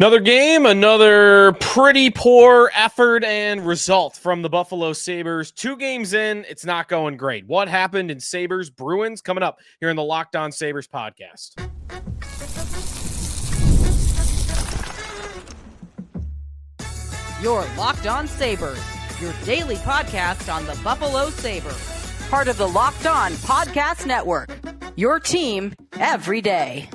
Another game, another pretty poor effort and result from the Buffalo Sabres. 2 games in, it's not going great. What happened in Sabres Bruins? Coming up here in the Locked On Sabres podcast. You're Locked On Sabres, your daily podcast on the Buffalo Sabres. Part of the Locked On Podcast Network, your team every day.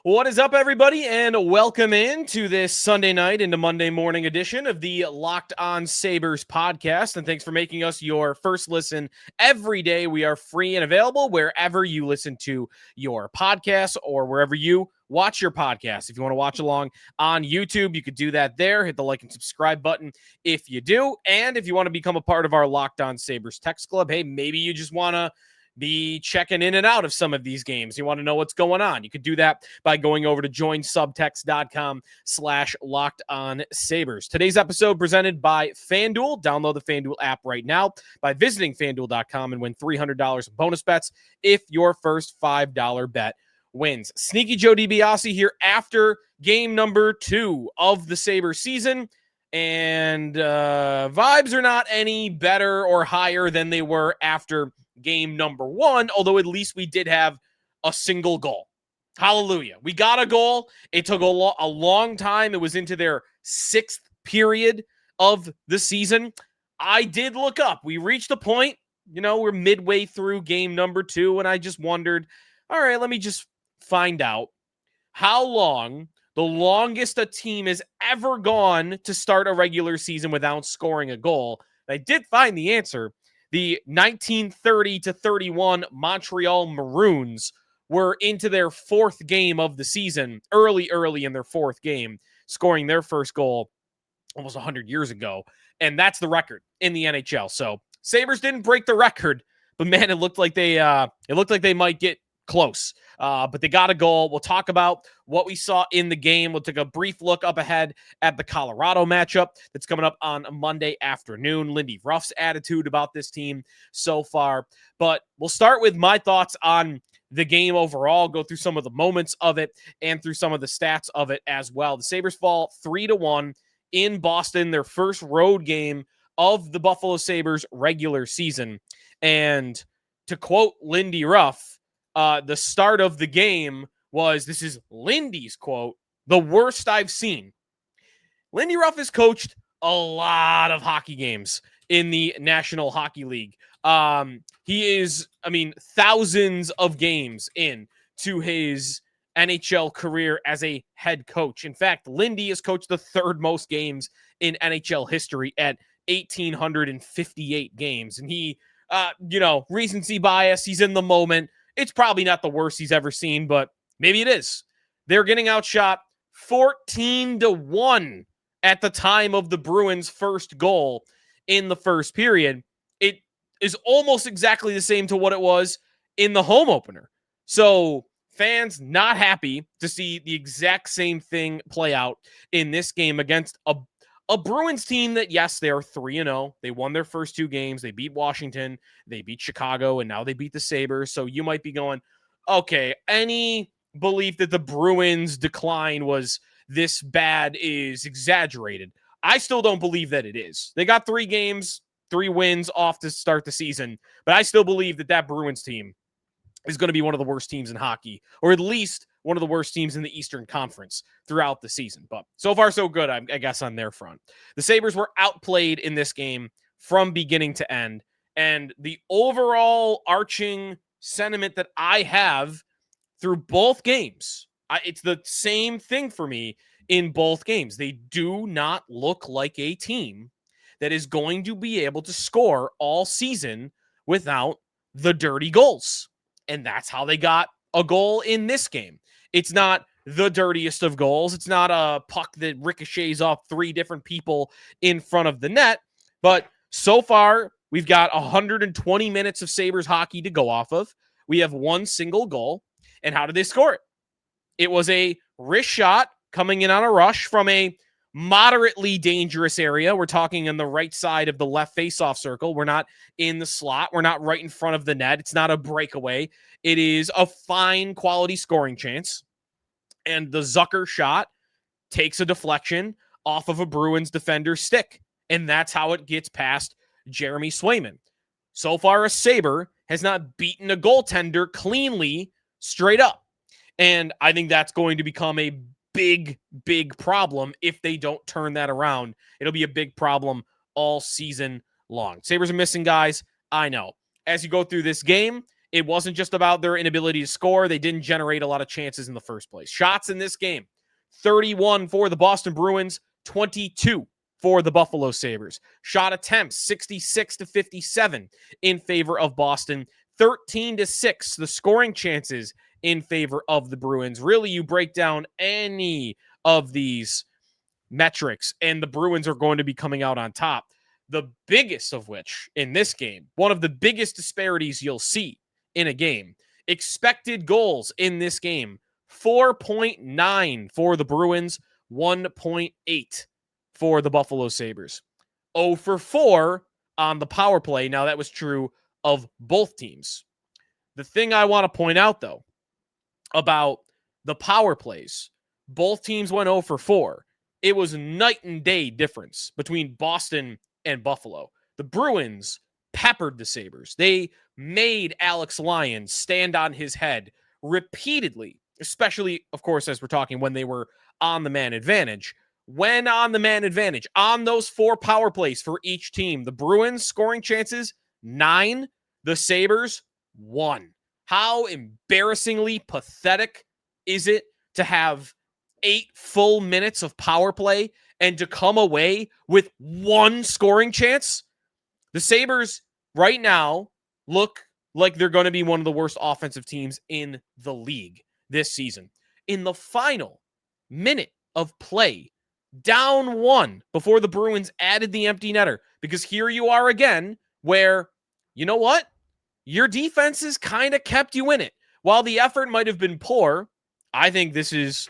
What is up, everybody, and welcome in to this Sunday night into Monday morning edition of the Locked On Sabres podcast. And thanks for making us your first listen every day. We are free and available wherever you listen to your podcasts or wherever you watch your podcast. If you want to watch along on YouTube, you could do that there. Hit the like and subscribe button if you do. And if you want to become a part of our Locked On Sabres text club, hey, maybe you just want to be checking in and out of some of these games. You want to know what's going on. You could do that by going over to joinsubtext.com/LockedOnSabres. Today's episode presented by FanDuel. Download the FanDuel app right now by visiting FanDuel.com and win $300 in bonus bets if your first $5 bet wins. Sneaky Joe DiBiase here after game number 2 of the Sabres season. And vibes are not any better or higher than they were after game number 1, although at least we did have a single goal. Hallelujah. We got a goal. It took a long time. It was into their 6th period of the season. I did look up. We reached a point, we're midway through game number 2, and I just wondered, all right, let me just find out how long the longest a team has ever gone to start a regular season without scoring a goal. And I did find the answer. The 1930-31 Montreal Maroons were into their 4th game of the season, early in their 4th game, scoring their first goal almost 100 years ago. And that's the record in the NHL. So Sabres didn't break the record, but man, it looked like they might get close. But they got a goal. We'll talk about what we saw in the game. We'll take a brief look up ahead at the Colorado matchup that's coming up on Monday afternoon. Lindy Ruff's attitude about this team so far. But we'll start with my thoughts on the game overall, go through some of the moments of it and through some of the stats of it as well. The Sabres fall 3-1 in Boston, their first road game of the Buffalo Sabres regular season. And to quote Lindy Ruff, the start of the game was, this is Lindy's quote, the worst I've seen. Lindy Ruff has coached a lot of hockey games in the National Hockey League. He is, thousands of games in to his NHL career as a head coach. In fact, Lindy has coached the 3rd most games in NHL history at 1,858 games. And he, recency bias, he's in the moment. It's probably not the worst he's ever seen, but maybe it is. They're getting outshot 14-1 at the time of the Bruins' first goal in the first period. It is almost exactly the same to what it was in the home opener. So fans not happy to see the exact same thing play out in this game against a Bruins team that, yes, they are 3-0. They won their first 2 games. They beat Washington. They beat Chicago, and now they beat the Sabres. So you might be going, okay, any belief that the Bruins' decline was this bad is exaggerated. I still don't believe that it is. They got 3 games, 3 wins off to start the season, but I still believe that Bruins team is going to be one of the worst teams in hockey, or at least one of the worst teams in the Eastern Conference throughout the season. But so far, so good, I guess, on their front. The Sabres were outplayed in this game from beginning to end. And the overall arching sentiment that I have through both games, it's the same thing for me in both games. They do not look like a team that is going to be able to score all season without the dirty goals. And that's how they got a goal in this game. It's not the dirtiest of goals. It's not a puck that ricochets off 3 different people in front of the net. But so far, we've got 120 minutes of Sabres hockey to go off of. We have 1 single goal. And how did they score it? It was a wrist shot coming in on a rush from a moderately dangerous area. We're talking on the right side of the left faceoff circle. We're not in the slot. We're not right in front of the net. It's not a breakaway. It is a fine quality scoring chance. And the Zucker shot takes a deflection off of a Bruins defender's stick. And that's how it gets past Jeremy Swayman. So far, a Sabre has not beaten a goaltender cleanly straight up. And I think that's going to become a big, big problem if they don't turn that around. It'll be a big problem all season long. Sabres are missing guys, I know. As you go through this game, it wasn't just about their inability to score. They didn't generate a lot of chances in the first place. Shots in this game, 31 for the Boston Bruins, 22 for the Buffalo Sabres. Shot attempts, 66 to 57 in favor of Boston, 13 to 6, the scoring chances in favor of the Bruins. Really, you break down any of these metrics, and the Bruins are going to be coming out on top. The biggest of which in this game, one of the biggest disparities you'll see in a game, expected goals in this game, 4.9 for the Bruins, 1.8 for the Buffalo Sabres. 0 for 4 on the power play. Now, that was true of both teams. The thing I want to point out, though, about the power plays, both teams went 0 for 4. It was night and day difference between Boston and Buffalo. The Bruins peppered the Sabres. They made Alex Lyon stand on his head repeatedly, especially, of course, as we're talking when they were on the man advantage. When on the man advantage, on those 4 power plays for each team, the Bruins scoring chances, 9, the Sabres, 1. How embarrassingly pathetic is it to have 8 full minutes of power play and to come away with 1 scoring chance? The Sabres right now look like they're going to be one of the worst offensive teams in the league this season. In the final minute of play, down 1 before the Bruins added the empty netter, because here you are again where, you know what? Your defenses kind of kept you in it. While the effort might have been poor, I think this is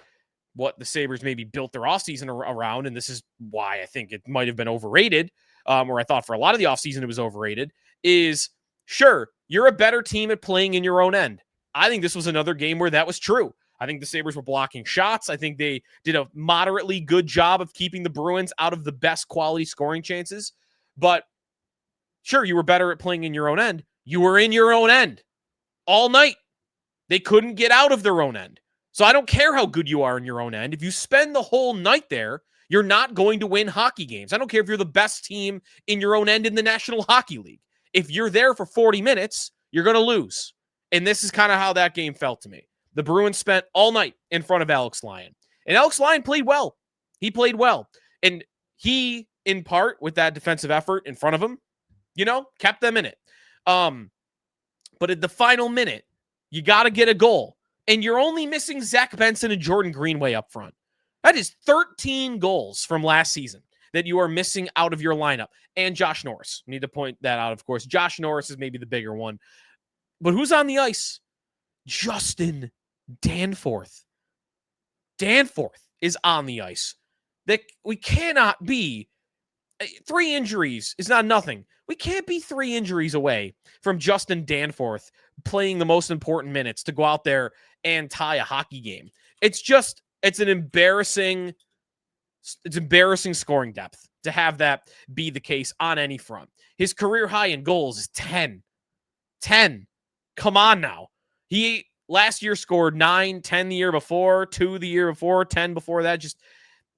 what the Sabres maybe built their offseason around, and this is why I think it might have been overrated, or I thought for a lot of the offseason it was overrated, is sure, you're a better team at playing in your own end. I think this was another game where that was true. I think the Sabres were blocking shots. I think they did a moderately good job of keeping the Bruins out of the best quality scoring chances. But sure, you were better at playing in your own end. You were in your own end all night. They couldn't get out of their own end. So I don't care how good you are in your own end. If you spend the whole night there, you're not going to win hockey games. I don't care if you're the best team in your own end in the National Hockey League. If you're there for 40 minutes, you're going to lose. And this is kind of how that game felt to me. The Bruins spent all night in front of Alex Lyon. And Alex Lyon played well. He played well. And he, in part, with that defensive effort in front of him, kept them in it. But at the final minute, you got to get a goal. And you're only missing Zach Benson and Jordan Greenway up front. That is 13 goals from last season that you are missing out of your lineup. And Josh Norris. Need to point that out, of course. Josh Norris is maybe the bigger one. But who's on the ice? Justin Danforth. Danforth is on the ice. That we cannot be. 3 injuries is not nothing. We can't be 3 injuries away from Justin Danforth playing the most important minutes to go out there and tie a hockey game. It's an embarrassing scoring depth to have that be the case on any front. His career high in goals is 10. 10. Come on now. He last year scored 9, 10 the year before, 2 the year before, 10 before that.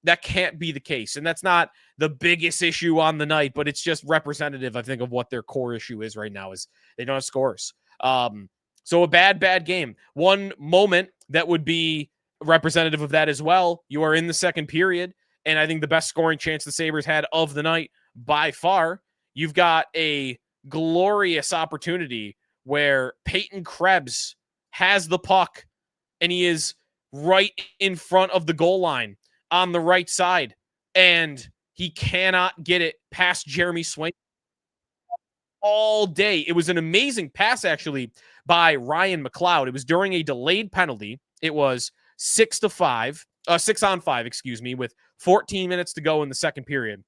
That can't be the case. And that's not the biggest issue on the night, but it's just representative, I think, of what their core issue is right now is they don't have scores. So a bad game. One moment that would be representative of that as well, you are in the second period, and I think the best scoring chance the Sabres had of the night by far. You've got a glorious opportunity where Peyton Krebs has the puck, and he is right in front of the goal line on the right side, and he cannot get it past Jeremy Swayman all day. It was an amazing pass, actually, by Ryan McLeod. It was during a delayed penalty. It was 6 on 5, with 14 minutes to go in the second period.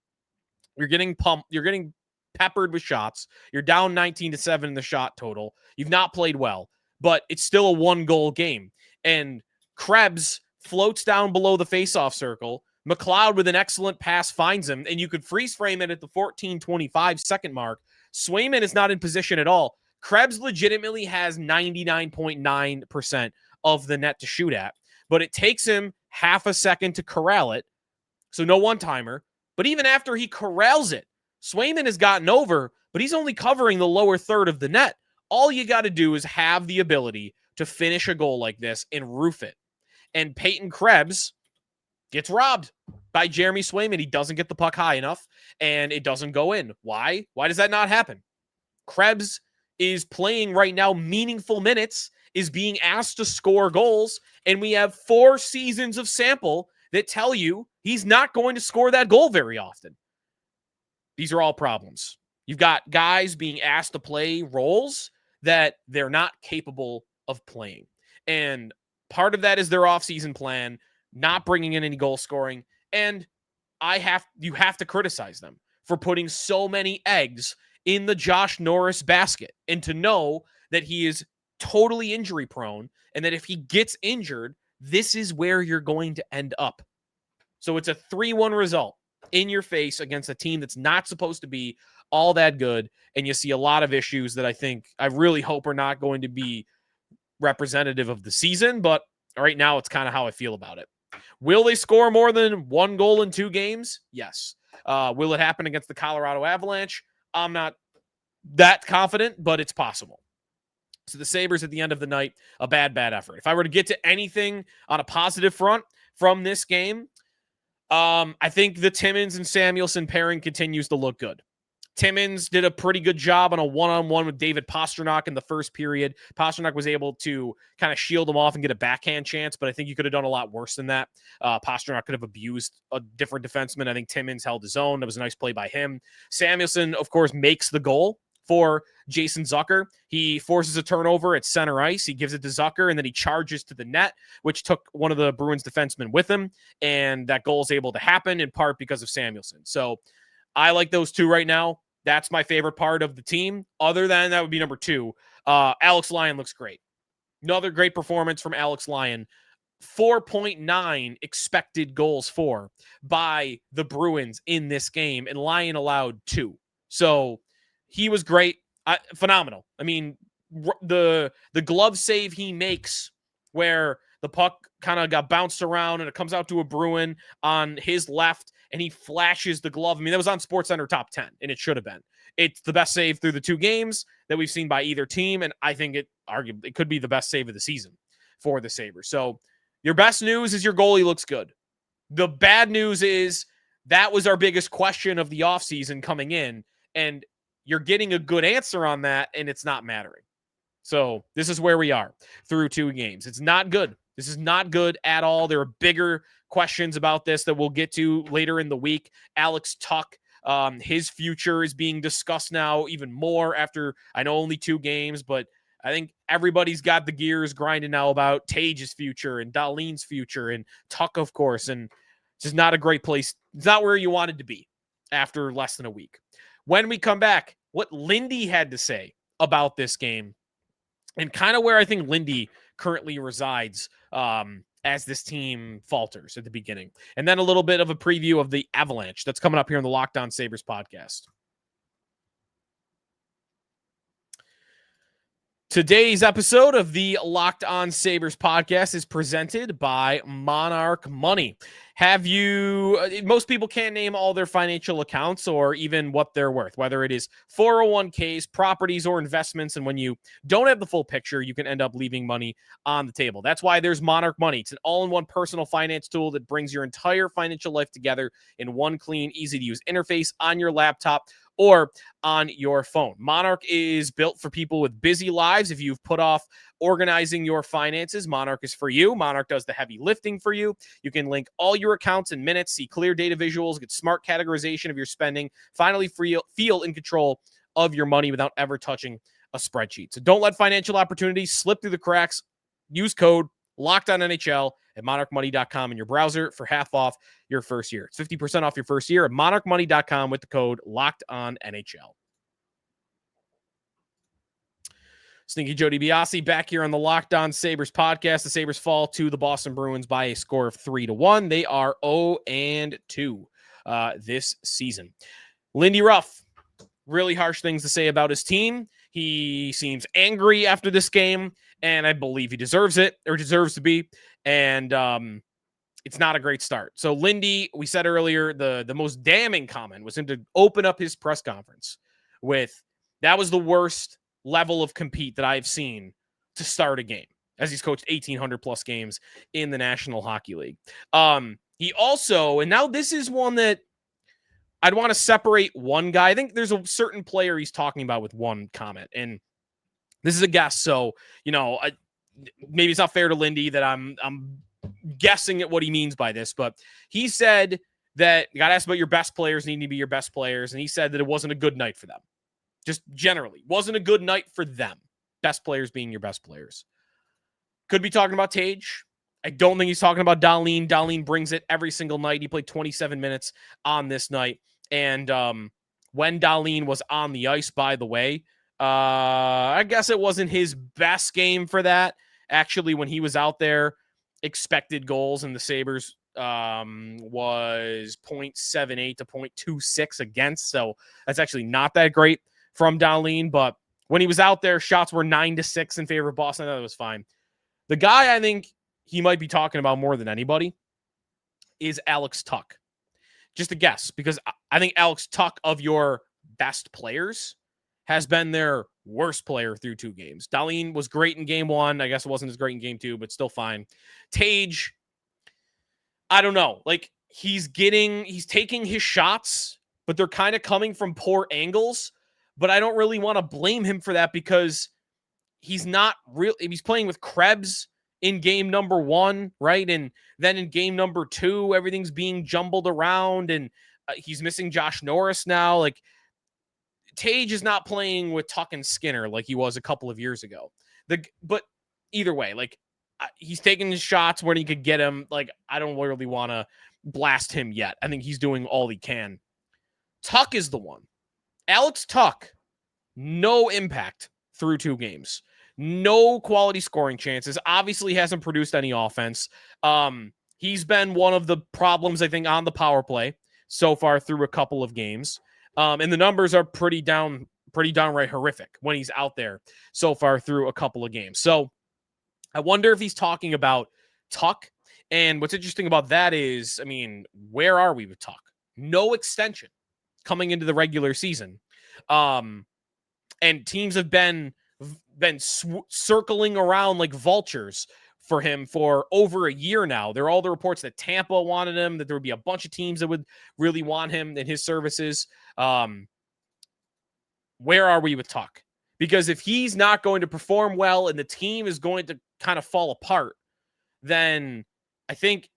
You're getting pumped. You're getting peppered with shots. You're down 19-7 in the shot total. You've not played well, but it's still a 1-goal game. And Krebs floats down below the faceoff circle, McLeod with an excellent pass finds him, and you could freeze frame it at the 14:25 second mark. Swayman is not in position at all. Krebs legitimately has 99.9% of the net to shoot at, but it takes him half a second to corral it. So no one-timer. But even after he corrals it, Swayman has gotten over, but he's only covering the lower third of the net. All you got to do is have the ability to finish a goal like this and roof it. And Peyton Krebs gets robbed by Jeremy Swayman. He doesn't get the puck high enough, and it doesn't go in. Why? Why does that not happen? Krebs is playing right now meaningful minutes, is being asked to score goals, and we have 4 seasons of sample that tell you he's not going to score that goal very often. These are all problems. You've got guys being asked to play roles that they're not capable of playing. And part of that is their offseason plan, not bringing in any goal scoring. And you have to criticize them for putting so many eggs in the Josh Norris basket, and to know that he is totally injury prone, and that if he gets injured, this is where you're going to end up. So it's a 3-1 result in your face against a team that's not supposed to be all that good. And you see a lot of issues that I really hope are not going to be representative of the season, but right now it's kind of how I feel about it. Will they score more than 1 goal in 2 games? Yes. Will it happen against the Colorado Avalanche? I'm not that confident, but it's possible. So the Sabres at the end of the night, a bad effort. If I were to get to anything on a positive front from this game, I think the Timmins and Samuelsson pairing continues to look good. Timmins did a pretty good job on a one-on-one with David Pastrnak in the first period. Pastrnak was able to kind of shield him off and get a backhand chance, but I think you could have done a lot worse than that. Pastrnak could have abused a different defenseman. I think Timmins held his own. That was a nice play by him. Samuelsson, of course, makes the goal for Jason Zucker. He forces a turnover at center ice. He gives it to Zucker, and then he charges to the net, which took one of the Bruins defensemen with him, and that goal is able to happen in part because of Samuelsson. So I like those two right now. That's my favorite part of the team. Other than that would be number 2. Alex Lyon looks great. Another great performance from Alex Lyon. 4.9 expected goals for by the Bruins in this game, and Lyon allowed 2. So he was great. Phenomenal. I mean, the glove save he makes where the puck kind of got bounced around and it comes out to a Bruin on his left and he flashes the glove. I mean, that was on SportsCenter top 10, and it should have been. It's the best save through the 2 games that we've seen by either team, and I think it could be the best save of the season for the Sabres. So your best news is your goalie looks good. The bad news is that was our biggest question of the offseason coming in, and you're getting a good answer on that, and it's not mattering. So this is where we are through 2 games. It's not good. This is not good at all. There are bigger questions about this that we'll get to later in the week. Alex Tuch, his future is being discussed now even more after, I know, only 2 games, but I think everybody's got the gears grinding now about Tage's future and Dahlin's future and Tuch, of course, and it's just not a great place. It's not where you wanted to be after less than a week. When we come back, what Lindy had to say about this game and kind of where I think Lindy currently resides as this team falters at the beginning. And then a little bit of a preview of the Avalanche that's coming up here on the Locked On Sabres podcast. Today's episode of the Locked On Sabres podcast is presented by Monarch Money. Most people can't name all their financial accounts or even what they're worth, whether it is 401ks, properties, or investments. And when you don't have the full picture, you can end up leaving money on the table. That's why there's Monarch Money. It's an all-in-one personal finance tool that brings your entire financial life together in one clean, easy-to-use interface on your laptop or on your phone. Monarch is built for people with busy lives. If you've put off organizing your finances, Monarch is for you. Monarch does the heavy lifting for you. You can link all your accounts in minutes, see clear data visuals, get smart categorization of your spending, finally feel in control of your money without ever touching a spreadsheet. So don't let financial opportunities slip through the cracks. Use code LOCKEDONNHL at monarchmoney.com in your browser for half off your first year. It's 50% off your first year at monarchmoney.com with the code LOCKEDONNHL. Sneaky Joe DiBiase back here on the Locked On Sabres podcast. The Sabres fall to the Boston Bruins by a score of 3-1. They are 0-2 this season. Lindy Ruff, really harsh things to say about his team. He seems angry after this game, and I believe he deserves it, or deserves to be. And it's not a great start. So Lindy, we said earlier, the most damning comment was him to open up his press conference with, that was the worst level of compete that I've seen to start a game, as he's coached 1,800 plus games in the National Hockey League. He also, and now this is one that I'd want to separate one guy. I think there's a certain player he's talking about with one comment, and this is a guess. So, maybe it's not fair to Lindy that I'm guessing at what he means by this, but he said that you got asked about your best players needing to be your best players, and he said that it wasn't a good night for them. Just generally, wasn't a good night for them. Best players being your best players. Could be talking about Tage. I don't think he's talking about Dahlin. Dahlin brings it every single night. He played 27 minutes on this night. And when Dahlin was on the ice, by the way, I guess it wasn't his best game for that. Actually, when he was out there, expected goals in the Sabres was 0.78 to 0.26 against. So that's actually not that great from Dahlin. But when he was out there, shots were 9-6 in favor of Boston. I thought it was fine. The guy I think he might be talking about more than anybody is Alex Tuch. Just a guess, because I think Alex Tuch, of your best players, has been their worst player through 2 games. Dahlin was great in game 1. I guess it wasn't as great in game 2, but still fine. Tage, I don't know. Like, he's taking his shots, but they're kind of coming from poor angles. But I don't really want to blame him for that, because he's not real. He's playing with Krebs in game number 1, right? And then in game number 2, everything's being jumbled around, and he's missing Josh Norris now. Like, Tage is not playing with Tuch and Skinner like he was a couple of years ago. But either way, like, he's taking his shots when he could get him. Like, I don't really want to blast him yet. I think he's doing all he can. Tuch is the one. Alex Tuch, no impact through 2 games. No quality scoring chances. Obviously hasn't produced any offense. He's been one of the problems, I think, on the power play so far through a couple of games. And the numbers are pretty downright horrific when he's out there so far through a couple of games. So I wonder if he's talking about Tuch. And what's interesting about that is, I mean, where are we with Tuch? No extension coming into the regular season. And teams have been circling around like vultures for him for over a year now. There are all the reports that Tampa wanted him, that there would be a bunch of teams that would really want him and his services. Where are we with Tuch? Because if he's not going to perform well and the team is going to kind of fall apart, then I think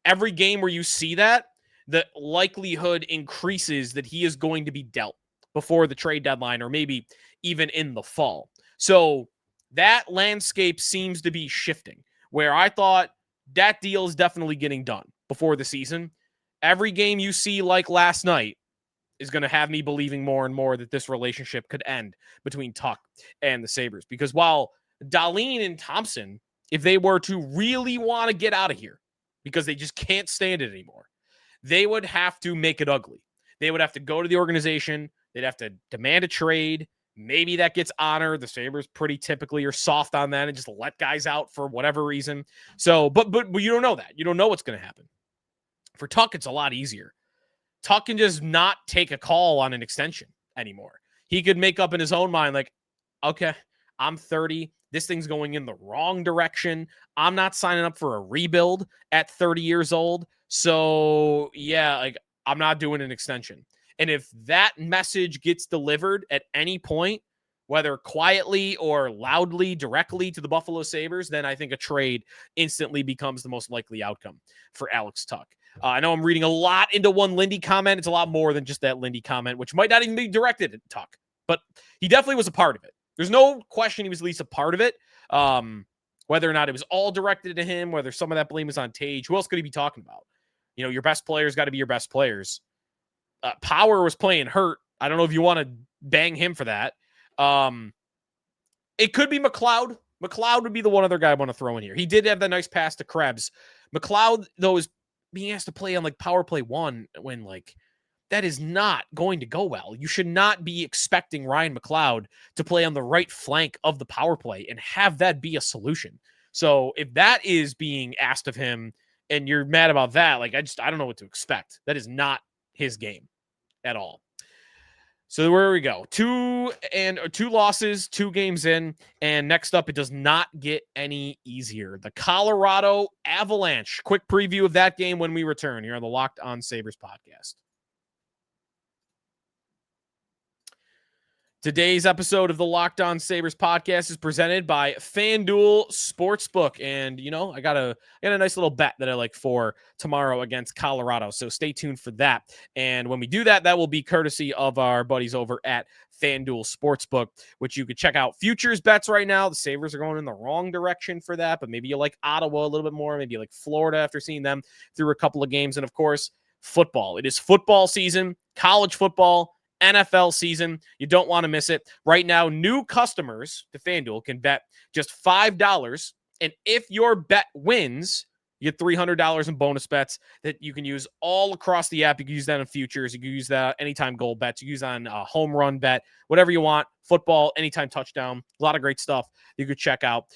every game where you see that, the likelihood increases that he is going to be dealt before the trade deadline, or maybe even in the fall. So that landscape seems to be shifting, where I thought that deal is definitely getting done before the season. Every game you see like last night is going to have me believing more and more that this relationship could end between Tuch and the Sabres. Because while Dahlin and Thompson, if they were to really want to get out of here because they just can't stand it anymore, they would have to make it ugly. They would have to go to the organization. They'd have to demand a trade. Maybe that gets honored. The Sabres pretty typically are soft on that and just let guys out for whatever reason. So, but you don't know that. You don't know what's going to happen. For Tuch, it's a lot easier. Tuch can just not take a call on an extension anymore. He could make up in his own mind, like, okay, I'm 30. This thing's going in the wrong direction. I'm not signing up for a rebuild at 30 years old. So, yeah, like, I'm not doing an extension. And if that message gets delivered at any point, whether quietly or loudly, directly to the Buffalo Sabres, then I think a trade instantly becomes the most likely outcome for Alex Tuch. I know I'm reading a lot into one Lindy comment. It's a lot more than just that Lindy comment, which might not even be directed at Tuch, but he definitely was a part of it. There's no question he was at least a part of it. Whether or not it was all directed to him, whether some of that blame is on Tage, who else could he be talking about? You know, your best players got to be your best players. Power was playing hurt. I don't know if you want to bang him for that. It could be McLeod. McLeod would be the one other guy I want to throw in here. He did have that nice pass to Krebs. McLeod, though, is being asked to play on like power play 1 when like that is not going to go well. You should not be expecting Ryan McLeod to play on the right flank of the power play and have that be a solution. So if that is being asked of him and you're mad about that, like I don't know what to expect. That is not his game at all. So where we go? 2 losses, 2 games in, and next up, it does not get any easier. The Colorado Avalanche. Quick preview of that game when we return here on the Locked On Sabres podcast. Today's episode of the Locked On Sabres podcast is presented by FanDuel Sportsbook. And, you know, I got a nice little bet that I like for tomorrow against Colorado. So stay tuned for that. And when we do that, that will be courtesy of our buddies over at FanDuel Sportsbook, which you could check out futures bets right now. The Sabres are going in the wrong direction for that, but maybe you like Ottawa a little bit more. Maybe you like Florida after seeing them through a couple of games. And, of course, football. It is football season, college football, NFL season. You don't want to miss it. Right now, new customers to FanDuel can bet just $5. And if your bet wins, you get $300 in bonus bets that you can use all across the app. You can use that in futures. You can use that anytime goal bets. You can use on a home run bet, whatever you want. Football, anytime touchdown. A lot of great stuff you could check out.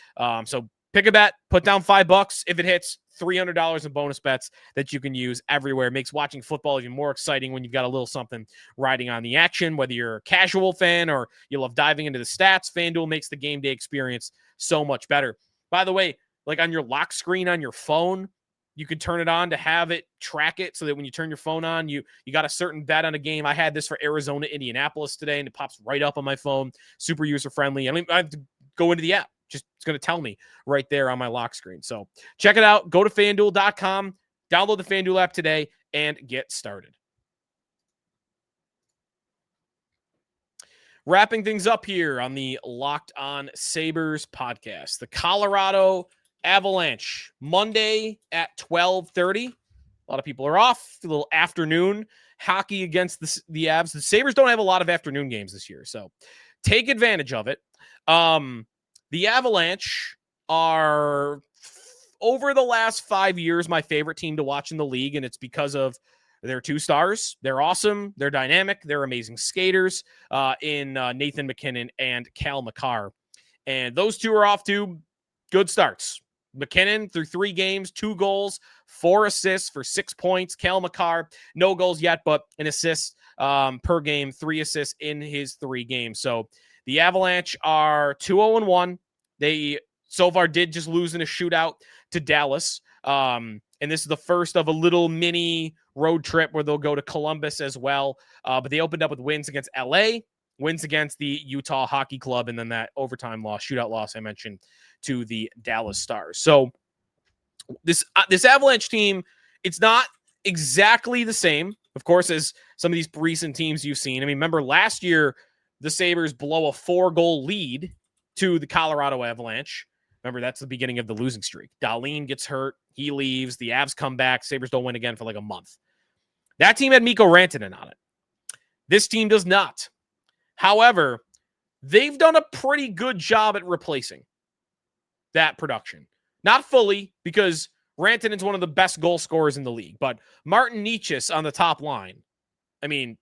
So pick a bet, put down $5. If it hits, $300 in bonus bets that you can use everywhere. It makes watching football even more exciting when you've got a little something riding on the action, whether you're a casual fan or you love diving into the stats. FanDuel makes the game day experience so much better. By the way, like on your lock screen on your phone, you can turn it on to have it track it so that when you turn your phone on, you got a certain bet on a game. I had this for Arizona, Indianapolis today, and it pops right up on my phone. Super user-friendly. I have to go into the app. Just it's going to tell me right there on my lock screen. So check it out. Go to FanDuel.com, download the FanDuel app today, and get started. Wrapping things up here on the Locked On Sabres podcast. The Colorado Avalanche, Monday at 12:30. A lot of people are off. A little afternoon hockey against the Avs. The Sabres don't have a lot of afternoon games this year, so take advantage of it. The Avalanche are, over the last 5 years, my favorite team to watch in the league, and it's because of their 2 stars. They're awesome. They're dynamic. They're amazing skaters in Nathan MacKinnon and Cal Makar. And those 2 are off to good starts. MacKinnon, through 3 games, 2 goals, 4 assists for 6 points. Cal Makar, no goals yet, but an assist per game, 3 assists in his 3 games. So the Avalanche are 2-0-1. They so far did just lose in a shootout to Dallas. And this is the first of a little mini road trip where they'll go to Columbus as well. But they opened up with wins against LA, wins against the Utah Hockey Club, and then that overtime loss, shootout loss I mentioned to the Dallas Stars. So this Avalanche team, it's not exactly the same, of course, as some of these recent teams you've seen. I mean, remember last year, the Sabres blow a 4-goal lead to the Colorado Avalanche. Remember, that's the beginning of the losing streak. Dahlin gets hurt. He leaves. The Avs come back. Sabres don't win again for like a month. That team had Mikko Rantanen on it. This team does not. However, they've done a pretty good job at replacing that production. Not fully, because Rantanen's one of the best goal scorers in the league. But Martin Necas on the top line, I mean,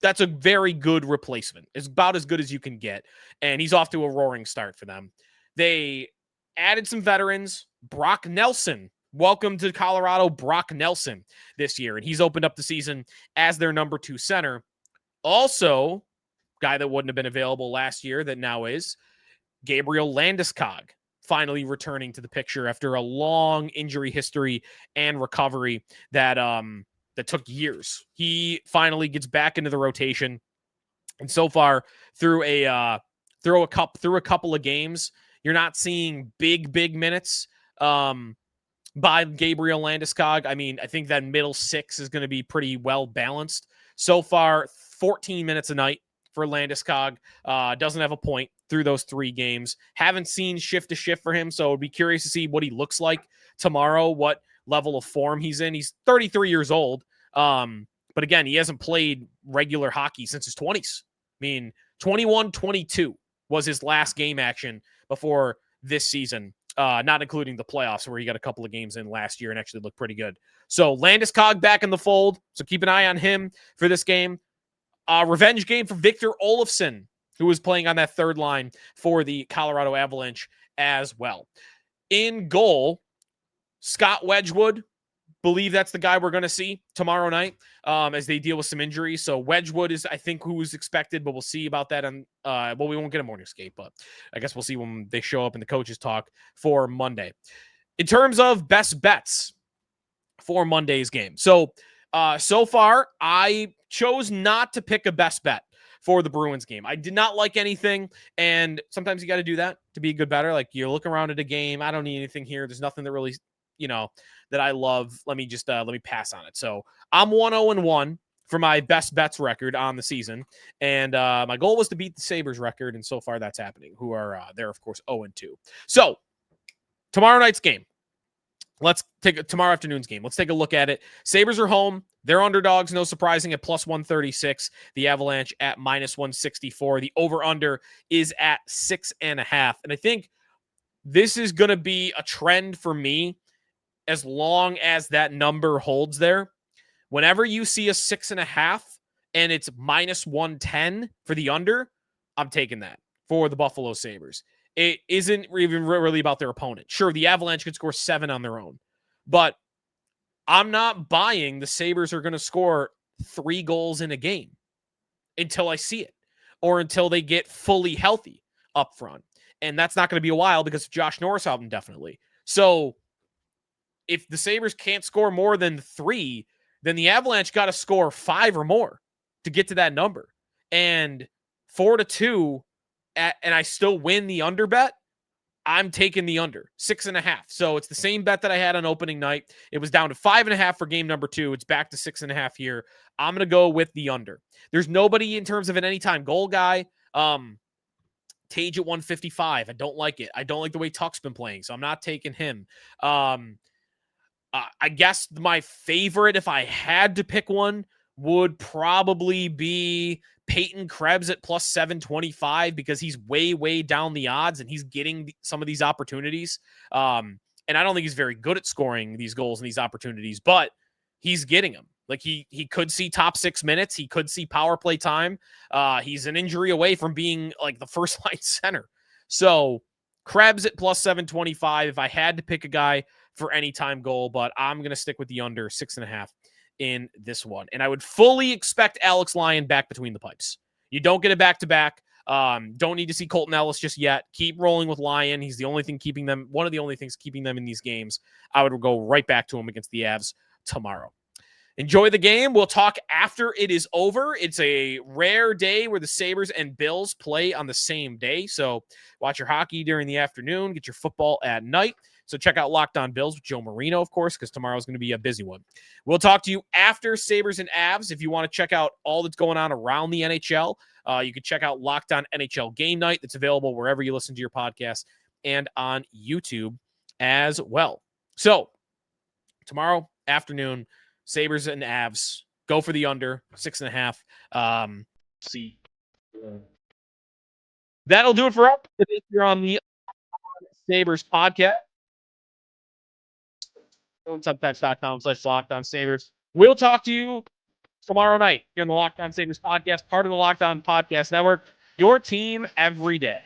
that's a very good replacement. It's about as good as you can get. And he's off to a roaring start for them. They added some veterans. Brock Nelson. Welcome to Colorado, Brock Nelson this year. And he's opened up the season as their number 2 center. Also, guy that wouldn't have been available last year that now is, Gabriel Landeskog, finally returning to the picture after a long injury history and recovery that took years. He finally gets back into the rotation, and so far through a couple of games, you're not seeing big minutes by Gabriel Landeskog. I mean, I think that middle 6 is going to be pretty well balanced. So far, 14 minutes a night for Landeskog. Doesn't have a point through those 3 games. Haven't seen shift to shift for him, so I'd be curious to see what he looks like tomorrow, what level of form he's in. He's 33 years old. But again, he hasn't played regular hockey since his 20s. I mean, 21, 22. was his last game action before this season, not including the playoffs where he got a couple of games in last year and actually looked pretty good. So Landeskog back in the fold. So keep an eye on him for this game. Revenge game for Victor Olofsson, who was playing on that third line for the Colorado Avalanche as well. In goal, Scott Wedgwood. Believe that's the guy we're going to see tomorrow night as they deal with some injuries. So Wedgwood is, I think, who was expected, but we'll see about that. On we won't get a morning skate, but I guess we'll see when they show up in the coaches talk for Monday. In terms of best bets for Monday's game. So far, I chose not to pick a best bet for the Bruins game. I did not like anything, and sometimes you got to do that to be a good better. Like, you look around at a game, I don't need anything here. There's nothing that really, that I love. Let me pass on it. So I'm 1-0-1 for my best bets record on the season, and my goal was to beat the Sabres record, and so far that's happening. Who are they're of course 0-2. So tomorrow night's game. Let's take tomorrow afternoon's game. Let's take a look at it. Sabres are home. They're underdogs, no surprising, at plus 136. The Avalanche at minus 164. The over-under is at 6.5. And I think this is going to be a trend for me as long as that number holds there. Whenever you see a 6.5 and it's minus 110 for the under, I'm taking that for the Buffalo Sabres. It isn't even really about their opponent. Sure, the Avalanche could score 7 on their own, but I'm not buying the Sabres are going to score 3 goals in a game until I see it or until they get fully healthy up front. And that's not going to be a while because of Josh Norris out indefinitely. So if the Sabres can't score more than 3, then the Avalanche got to score 5 or more to get to that number. And 4-2, and I still win the under bet, I'm taking the under 6.5. So it's the same bet that I had on opening night. It was down to 5.5 for game number 2. It's back to 6.5 here. I'm going to go with the under. There's nobody in terms of an anytime goal guy. Tage at 155. I don't like it. I don't like the way Tuch's been playing, so I'm not taking him. I guess my favorite, if I had to pick one, would probably be Peyton Krebs at plus 725 because he's way, way down the odds and he's getting some of these opportunities. And I don't think he's very good at scoring these goals and these opportunities, but he's getting them. Like he could see top 6 minutes. He could see power play time. He's an injury away from being like the first line center. So Krebs at plus 725 if I had to pick a guy for any time goal, but I'm going to stick with the under 6.5 in this one. And I would fully expect Alex Lyon back between the pipes. You don't get it back-to-back. Don't need to see Colton Ellis just yet. Keep rolling with Lyon. He's the only thing keeping them, one of the only things keeping them in these games. I would go right back to him against the Avs tomorrow. Enjoy the game. We'll talk after it is over. It's a rare day where the Sabres and Bills play on the same day. So watch your hockey during the afternoon, get your football at night. So check out Locked On Bills with Joe Marino, of course, because tomorrow is going to be a busy one. We'll talk to you after Sabres and Avs. If you want to check out all that's going on around the NHL, you can check out Locked On NHL Game Night. That's available wherever you listen to your podcast and on YouTube as well. So tomorrow afternoon, Sabres and Avs. Go for the under 6.5. See. That'll do it for us. If you're on the Sabres podcast. Subtext.com/LockedOnSabres. We'll talk to you tomorrow night here on the Locked On Sabres podcast, part of the Locked On Podcast Network. Your team every day.